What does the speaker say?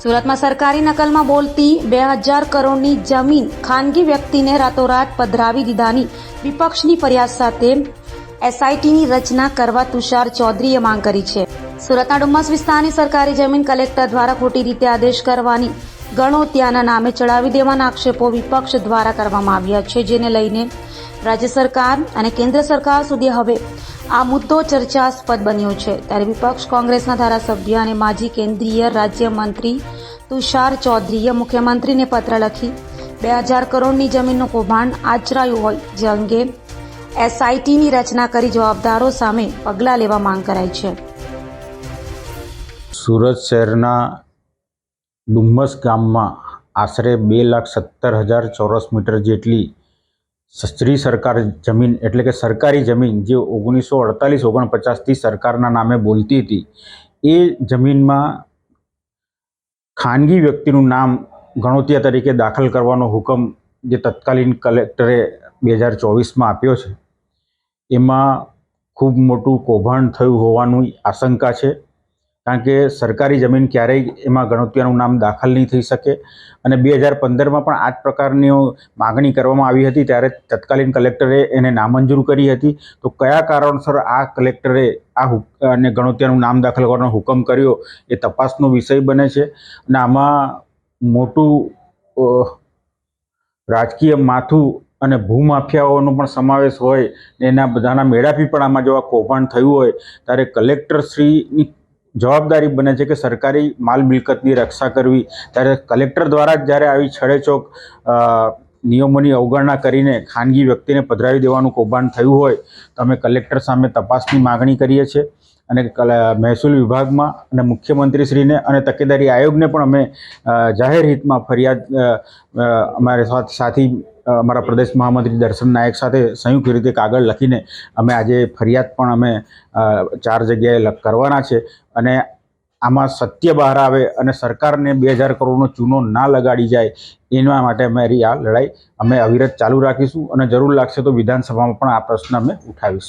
સુરતમાં સરકારી નકલમાં બોલતી 2000 કરોડની જમીન ખાનગી વ્યક્તિને રાતોરાત પધરાવી દીધાની વિપક્ષની ફરિયાદ સાથે એસઆઈટીની રચના કરવા તુષાર ચૌધરીએ માંગ કરી છે. સુરતના ડુમ્મસ વિસ્તારની સરકારી જમીન કલેક્ટર દ્વારા ખોટી રીતે આદેશ કરવાની ગણોત્યાના નામે ચડાવી દેવાના આક્ષેપો વિપક્ષ દ્વારા કરવામાં આવ્યા છે, જેને લઈને રાજ્ય સરકાર અને કેન્દ્ર સરકાર સુધી હવે આ મુદ્દો ચર્ચાસ્પદ બન્યો છે. ત્યારે વિપક્ષ કોંગ્રેસના ધારાસભ્ય અને માજી કેન્દ્રીય રાજ્યમંત્રી તુષાર ચૌધરીએ મુખ્યમંત્રીને પત્ર લખી 2000 કરોડની જમીનનું કૌભાંડ આચરાયું હોય જે અંગે એસઆઈટીની રચના કરી જવાબદારો સામે પગલાં લેવા માંગ કરાઈ છે. સુરત શહેરના ડુમ્મસ ગામમાં આશરે 2,17,000 ચોરસ મીટર જેટલી શ્રી સરકાર જમીન એટલે કે સરકારી જમીન જે 1948-49થી સરકારના નામે બોલતી હતી, એ જમીનમાં ખાનગી વ્યક્તિનું નામ ગણોતિયા તરીકે દાખલ કરવાનો હુકમ જે તત્કાલીન કલેક્ટરે 2024માં આપ્યો છે, એમાં ખૂબ મોટું કૌભાંડ થયું હોવાની આશંકા છે. કારણ કે સરકારી જમીન ક્યારેય એમાં ગણોતિયાનું નામ દાખલ નહીં થઈ શકે અને 2015માં પણ આ જ પ્રકારની માગણી કરવામાં આવી હતી, ત્યારે તત્કાલીન કલેક્ટરે એને નામંજૂર કરી હતી. તો કયા કારણસર આ કલેક્ટરે અને ગણોતિયાનું નામ દાખલ કરવાનો હુકમ કર્યો એ તપાસનો વિષય બને છે. અને આમાં મોટું રાજકીય માથું અને ભૂમાફિયાઓનો પણ સમાવેશ હોય ને એના બધાના મેળાપી પણ આમાં જો આ કૌભાંડ થયું હોય ત્યારે કલેક્ટરશ્રીની જવાબદારી બને છે કે સરકારી માલ મિલકતની રક્ષા કરવી. ત્યારે કલેક્ટર દ્વારા જ જ્યારે આવી છડેચોક નિયમોની અવગણના કરીને ખાનગી વ્યક્તિને પધરાવી દેવાનું કૌભાંડ થયું હોય તો અમે કલેક્ટર સામે તપાસની માગણી કરીએ છીએ અને મહેસૂલ વિભાગમાં અને મુખ્યમંત્રીશ્રીને અને તકેદારી આયોગને પણ અમે જાહેર હિતમાં ફરિયાદ અમારે સાથી અમારા પ્રદેશ મહામંત્રી દર્શન નાયક સાથે સંયુક્ત રીતે કાગળ લખીને અમે આજે ફરિયાદ પણ અમે 4 જગ્યાએ કરવાના છે. અને આમાં સત્ય બહાર આવે અને સરકારને 2000 કરોડનો ચૂનો ના લગાડી જાય એના માટે અમારી આ લડાઈ અમે અવિરત ચાલુ રાખીશું અને જરૂર લાગશે તો વિધાનસભામાં પણ આ પ્રશ્ન અમે ઉઠાવીશું.